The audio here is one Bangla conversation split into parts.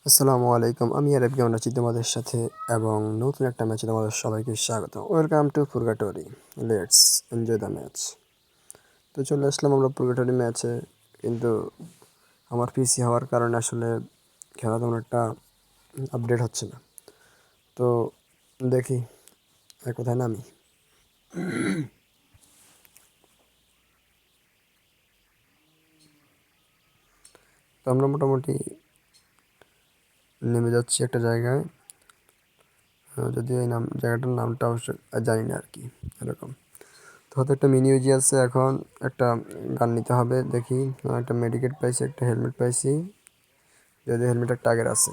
আসসালামু আলাইকুম। আমি আরেফ কেমন আছি তোমাদের সাথে এবং নতুন একটা ম্যাচে তোমাদের সবাইকে স্বাগত। Welcome to purgatory. Let's enjoy the match. তো চলে আসলাম আমরা পুরগাটরি ম্যাচে, কিন্তু আমার পিসি হওয়ার কারণে আসলে খেলা তেমন একটা আপডেট হচ্ছে না। তো দেখি কোথায় নামি। তো আমরা মোটামুটি নেমে যাচ্ছি একটা জায়গায়, যদিও এই জায়গাটার নামটা অবশ্যই জানি না আর কি, এরকম। তো হয়তো একটা মিনি ইউজি আছে, এখন একটা গান নিতে হবে। দেখি একটা মেডিকেট পাইছি, একটা হেলমেট পাইছি, যদি হেলমেটের টাগের আছে।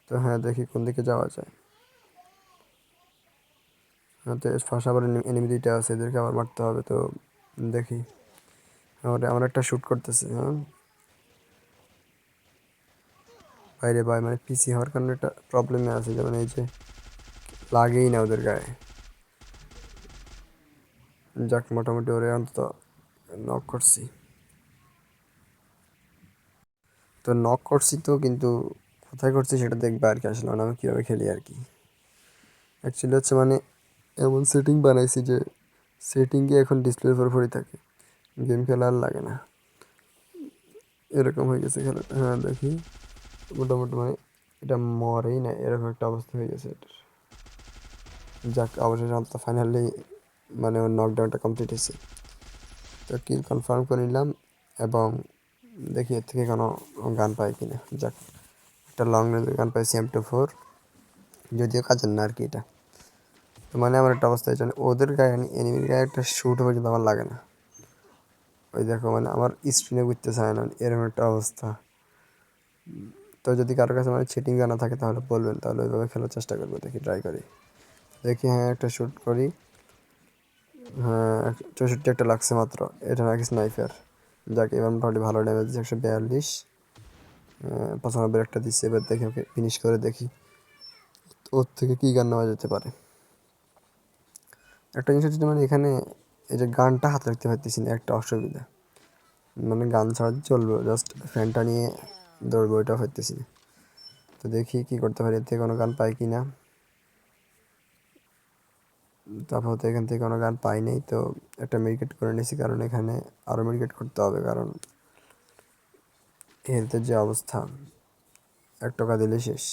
তো হ্যাঁ, দেখি কোন দিকে যাওয়া যায়। হ্যাঁ, তো ফার্স্ট আবার এনিমি দুইটা আছে, এদেরকে আবার মারতে হবে। তো দেখি, আমার একটা শ্যুট করতেছে। হ্যাঁ, বাইরে বাই মানে পিসি হওয়ার কারণে একটা প্রবলেমে আছে, যেমন এই যে লাগেই না ওদের গায়ে। যাক, মোটামুটি ওরে অন্তত নক করছি। তো নক করছি তো, কিন্তু কোথায় করছি সেটা দেখবে আর কি, আসলে মানে আমি কীভাবে খেলি আর কি। অ্যাকচুয়ালি হচ্ছে মানে এমন সেটিং বানাইছি যে সেটিংয়ে এখন ডিসপ্লের উপর পড়ে থাকে, গেম খেলা আর লাগে না, এরকম হয়ে গেছে খেলাটা। হ্যাঁ দেখি, মোটামুটি মানে এটা মরেই না, এরকম একটা অবস্থা হয়ে গেছে এটার। যাক, অবশেষে অন্তত ফাইনালি মানে ওর নকডাউনটা কমপ্লিট হয়েছে। তো কিল কনফার্ম করে নিলাম এবং দেখি এর থেকে কোনো গান পাই কিনা। যাক, একটা লং রেঞ্জের গান পাইছি, M24, যদিও কাজের না আর কি এটা। তো মানে আমার একটা অবস্থা হয়েছে, ওদের গায়ে এনিমির গায়ে একটা শ্যুট পর্যন্ত আমার লাগে না। ওই দেখো, মানে আমার স্ক্রিনে বুঝতে চায় না, এরকম একটা অবস্থা। তো যদি কারোর কাছে মানে চিটিং জানা থাকে তাহলে বলবেন, তাহলে ওইভাবে খেলার চেষ্টা করবো, দেখি ট্রাই করি। দেখি, হ্যাঁ একটা শ্যুট করি। হ্যাঁ, 64 একটা লাগছে মাত্র, এটা নাকি স্নাইপার। যাকে এবার মোটামুটি ভালো ড্যামেজ দিচ্ছে, 142, 95 একটা দিচ্ছে। এবার দেখি ওকে ফিনিশ করে দেখি ওর থেকে কী গান নেওয়া যেতে পারে। একটা জিনিস হচ্ছে মানে এখানে এই যে গানটা হাতে রাখতে পারতেছি না, একটা অসুবিধা। মানে গান ছাড়া চলবে, জাস্ট ফ্যানটা নিয়ে দৌড়বো, ওইটাও পারতেছি না। তো দেখি কী করতে পারি, এর থেকে কোনো গান পাই কি না। তারপর তো এখান থেকে কোনো গান পাই নাই, তো একটা মেডিকেট করে নিয়েছি, কারণ এখানে আরও মেডিকেট করতে হবে, কারণ হেলথের যে অবস্থা, 1 টাকা দিলে শেষ।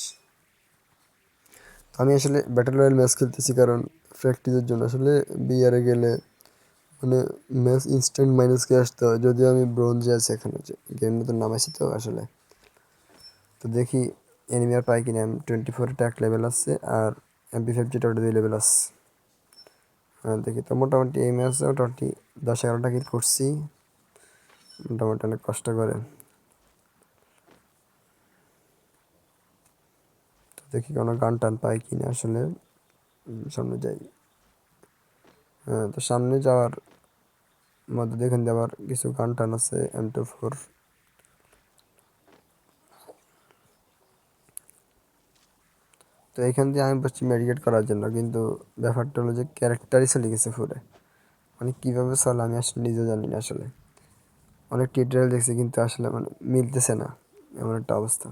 তো আমি আসলে ব্যাটল রয়্যাল ম্যাচ খেলতেছি কারণ প্র্যাকটিসের জন্য। আসলে বিয়ারে গেলে মানে ম্যাচ ইনস্ট্যান্ট মাইনাসকে আসতে হয়, যদিও আমি ব্রোঞ্জে আছি এখনও, যে গেম নতুন নামাইছি তো আসলে। তো দেখি এনিমি আর পাই কিনা। M24 একটা 1 লেভেল আছে, আর MP5 যেটা ওটা 2 লেভেল আছে। হ্যাঁ দেখি, তো মোটামুটি এই ম্যাচে মোটামুটি 10-11টা কিল করছি, মোটামুটি অনেক কষ্ট করে। তো দেখি কোনো গান টান পাই কিনা আসলে। সামনে যাই। হ্যাঁ, তো সামনে যাওয়ার মধ্যে দেখেন যে আবার কিছু গান টান আছে, M24। তো এখান দিয়ে আমি বসছি মেডিকেট করার জন্য, কিন্তু ব্যাপারটা হলো যে ক্যারেক্টারই চলে গেছে ফুরে। মানে কীভাবে চলে আমি আসলে নিজেও জানি না আসলে। অনেক টিউটোরিয়াল দেখছি, কিন্তু আসলে মানে মিলতেছে না, এমন একটা অবস্থা।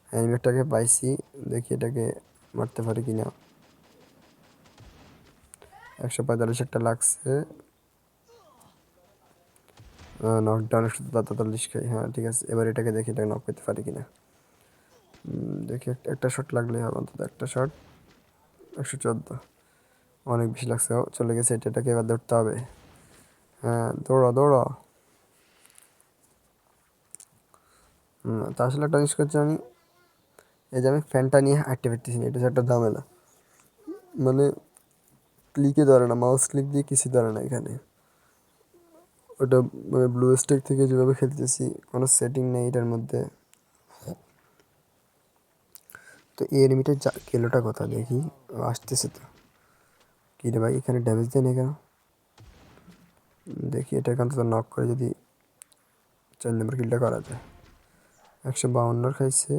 অ্যানিমেটটাকে পাইছি, দেখি এটাকে মারতে পারি কি না। 145 একটা লাগছে, নকডাউন 143 খাই। হ্যাঁ ঠিক আছে, এবার এটাকে দেখি এটাকে নক করতে পারি কিনা। দেখি একটা শট লাগলেই হবে, অন্তত একটা শট। 114, অনেক বেশি লাগছে। চলে গেছে, এটাকে এবার ধরতে হবে। হ্যাঁ, দৌড়ো দৌড়ো। তা আসলে একটা জিনিস করছি আমি, এই যে আমি ফ্যানটা নিয়ে হাঁটতে পারতেছি না, এটা হচ্ছে একটা ঝামেলা। মানে ক্লিকে ধরে না, মাউস ক্লিক দিয়ে কিছু ধরে না এখানে। ওটা মানে ব্লু স্টেক থেকে যেভাবে খেলতেছি, কোনো সেটিং নেই এটার মধ্যে। তো এই এনিমিটার কেলোটা কথা দেখি, আসতেছে তো। কী রে ভাই, এখানে ড্যামেজ দেয় না কেন? দেখি এটাকে অন্তত নক করে যদি 4 নম্বর কিলটা করা যায়। 152 খাইছে,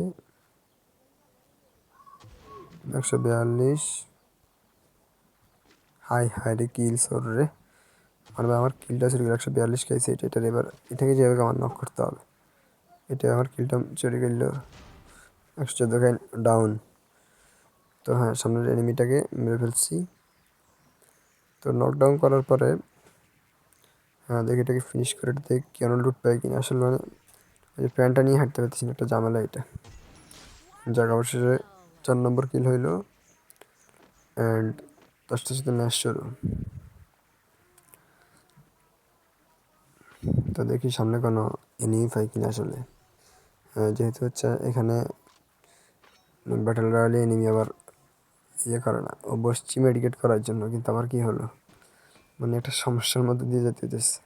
142। হাই হাই রে, কিল সর রে। মানে আমার কিলটা চুরি করে 142 খাইছে, এটার এবার এটাকে যেভাবে আমার নক করতে হবে। এটা আমার কিলটা চুরি করলো। 114 ডাউন। তো হ্যাঁ, সামনের এনিমিটাকে মেরে ফেলছি। তো নকডাউন করার পরে হ্যাঁ দেখি এটাকে ফিনিশ করে দেখি কেন লুট পাই কিনা। আসলে মানে ওই প্যান্টটা নিয়ে হাঁটতে পারতেছি না, একটা ঝামেলা এটা। যাক, অবশেষে 4 নম্বর কিল হইলো অ্যান্ড তার সাথে ম্যাচ শুরু। তো দেখি সামনে কোনো এনিমি পাই কিনা আসলে। যেহেতু হচ্ছে এখানে ব্যাটেল রয়্যালে এনিমি আবার ইয়ে করে না, ও বসছি মেডিকেট করার জন্য, কিন্তু আবার কি হলো, মানে একটা সমস্যার মধ্যে দিয়ে যেতে হতেছে।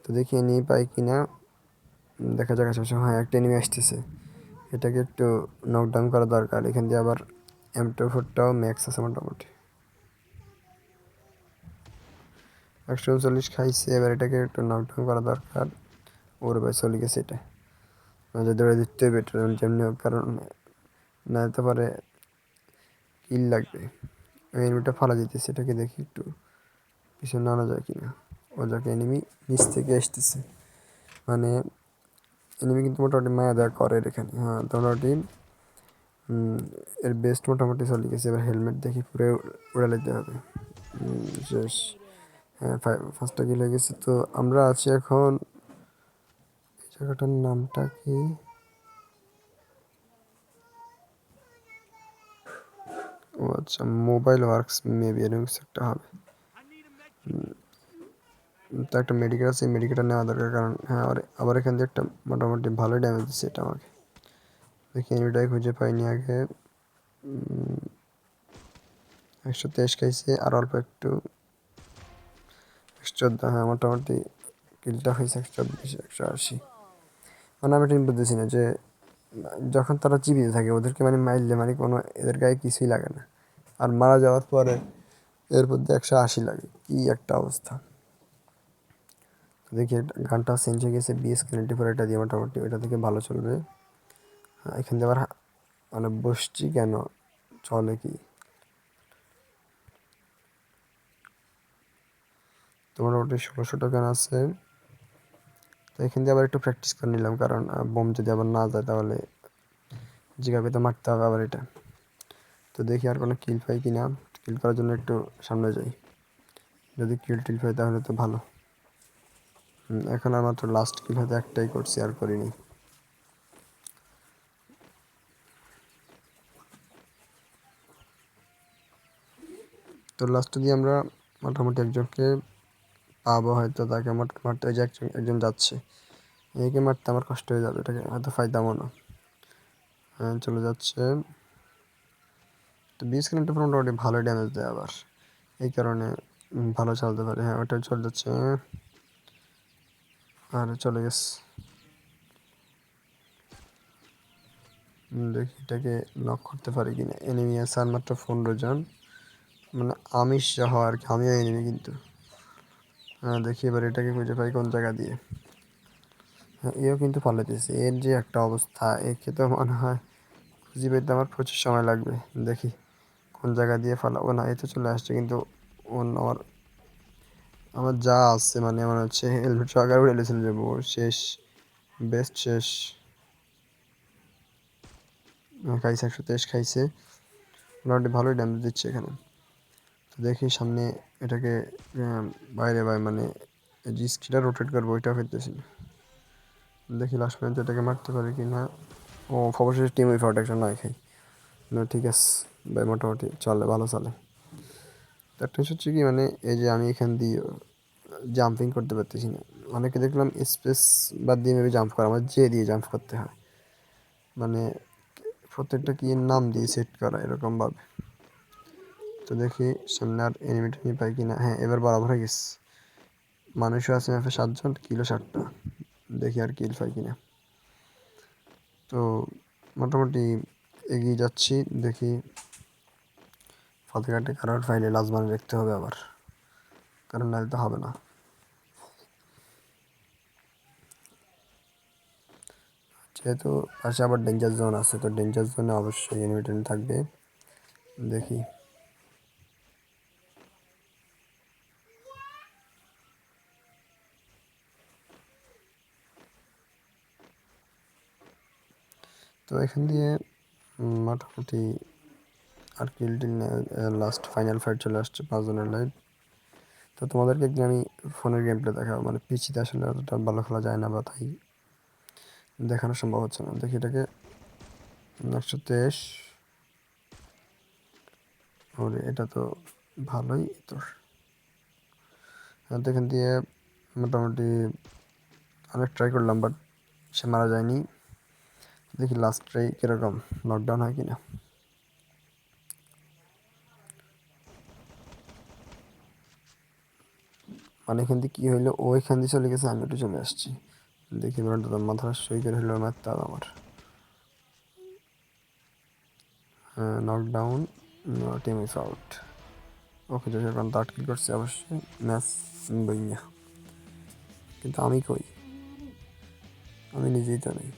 তো দেখি এনিমি পাই কিনা, দেখা যাক আশেপাশে। হ্যাঁ, একটা এনিমি আসতেছে, এটাকে একটু নকডাউন করা দরকার। এখান দিয়ে আবার M24টাও ম্যাক্স আছে মোটামুটি। 139 খাইছে, এবার এটাকে একটু নকডাউন করা দরকার। ওর ভাই চলে গেছে এটা, যদি ওরা দিতে হবে যেমনি হোক, কারণ না দিতে পারে কিল লাগবে। ওই এনিমিটা ফালা দিতেছে, এটাকে দেখি একটু পিছনে আনা যায় কিনা। ও যাকে এনিমি নিচ থেকে আসতেছে, মানে এনিমি কিন্তু মোটামুটি মায়া দেওয়া করে এখানে। হ্যাঁ, তো মোটামুটি এর বেস্ট মোটামুটি চলে গেছে। এবার হেলমেট দেখি পুরো উড়ে নিতে হবে। শেষ। হ্যাঁ, ফার্স্টটা কিল হয়ে গেছে। তো আমরা আছি এখন, এই জায়গাটার নামটা কি, ও আচ্ছা, মোবাইল ওয়ার্কস মেবি এরকম কিছু একটা হবে। তো একটা মেডিকেল আছে, মেডিকেলটা নেওয়া দরকার, কারণ হ্যাঁ আবার এখান দিয়ে একটা মোটামুটি ভালো ড্যামেজ দিচ্ছে এটা আমাকে। দেখি এনিমিটাই খুঁজে পাইনি আগে। 123 খাইছে, আর অল্প একটু। 114, হ্যাঁ মোটামুটি কিলটা হয়েছে 124, 180। মানে আমি ঠিক বুঝতেছি না যে যখন তারা জীবিত থাকে ওদেরকে মানে মারলে মানে কোনো এদের গায়ে কিছুই লাগে না, আর মারা যাওয়ার পরে এর মধ্যে 180 লাগে, কি একটা অবস্থা। দেখি গানটা চেঞ্জ হয়ে গেছে, BS-94 এটা দিয়ে মোটামুটি ওইটা থেকে ভালো চলবে। এখান থেকে আবার মানে বসছি কেন, চলে কি। তো মোটামুটি 1600 টাকা আছে। তো এখান দিয়ে আবার একটু প্র্যাকটিস করে নিলাম, কারণ বোম যদি আবার না যায় তাহলে জিগাবে তো মারতে হবে আবার এটা। তো দেখি আর কোনো কিল পাই কিনা, কিল করার জন্য একটু সামনে যাই। যদি কিল টিল পাই তাহলে তো ভালো। এখন আর মাত্র লাস্ট কিল হয়তো একটাই করছি, আর করিনি। তো লাস্টে দিয়ে আমরা মোটামুটি একজনকে পাবো হয়তো, তাকে মারতে, ওই যে একজন যাচ্ছে, একে মারতে আমার কষ্ট হয়ে যাবে, এটাকে হয়তো ফায়দামও না। হ্যাঁ, চলে যাচ্ছে। তো BS-94 মোটামুটি ভালো ড্যামেজ দেয় আবার, এই কারণে ভালো চালাতে পারে। হ্যাঁ, ওটা চলে যাচ্ছে, আর চলে গেছে। দেখি এটাকে নক করতে পারি কিনা। এনিমি আছে আর মাত্র 15 জন, মানে আমি সহ আর কি, আমিও এনিমি কিন্তু। হ্যাঁ, দেখি এবার এটাকে খুঁজে পাই কোন জায়গা দিয়ে। হ্যাঁ, এও কিন্তু পালাইতেছে, এর যে একটা অবস্থা, একে তো মনে হয় খুঁজে পেতে আমার প্রচুর সময় লাগবে। দেখি কোন জায়গা দিয়ে ফালাবো। না, এতে চলে আসছে, কিন্তু আমার আমার যা আছে মানে মনে হচ্ছে হেলমেট সহকারে উড়ে চলে যাবো, শেষ, বেস্ট শেষ। খাইছে 123 খাইছে, মোটামুটি ভালোই ড্যামেজ দিচ্ছে এখানে। তো দেখি সামনে এটাকে বাইরে মানে যে স্কিলটা রোটেট করবো ওইটা ফেলতেছি না। দেখি লাস্ট পর্যন্ত এটাকে মারতে পারি কি না। ও অবশেষে টিম উইফাউট একটা নয় খাই না, ঠিক আছে ভাই, মোটামুটি চলে, ভালো চলে। তার টেনশন হচ্ছে কি, মানে এই যে আমি এখান দিয়ে জাম্পিং করতে পারতেছি না। অনেকে দেখলাম স্পেস বাদ দিয়ে মেবি জাম্প করা, আমার যে দিয়ে জাম্প করতে হয়, মানে প্রত্যেকটা কি নাম দিয়ে সেট করা এরকমভাবে। তো দেখি সামনে আর এনিমিটা নিয়ে পাই কিনা। হ্যাঁ, এবার বরাবর হয়ে গেছে, মানুষও আছে ম্যাপে 7 জন, কিলো 60টা। দেখি আর কিল পাই কিনা। তো মোটামুটি এগিয়ে যাচ্ছি, দেখি ফতেঘাটে কারোর ফাইলে লাজমানে দেখতে হবে আবার, কারণ না দিতে হবে না। যেহেতু পাশে আবার ডেঞ্জার জোন আছে, তো ডেঞ্জার জোনে অবশ্যই এনিমি থাকবে। দেখি তো তো এখান দিয়ে মোটামুটি আর কিল টিল লাস্ট ফাইনাল ফাইট চলে আসছে 5 জনের লাইভ। তো তোমাদেরকে একদিন আমি ফোনের গেম প্লে দেখাবো, মানে পিচিতে আসলে অতটা ভালো খেলা যায় না বা তাই দেখানো সম্ভব হচ্ছে না। দেখি এটাকে 123। ওরে এটা তো ভালোই তোর। তো এখান দিয়ে মোটামুটি অনেক ট্রাই করলাম, বাট সে মারা যায়নি। দেখি লাস্ট ট্রাই কীরকম নকডাউন হয় কিনা। মানে এখান দিয়ে কী হইলো, ও এখান দিয়ে চলে গেছে, আমি একটু চলে আসছি। দেখি মাথা সই করে হইলো মারতে হবে আমার। Knockdown, team is out. Okay যদি এখন তো আটকে করছে অবশ্যই ম্যাচ বইয়া, কিন্তু আমি কই, আমি নিজেই তো নেই।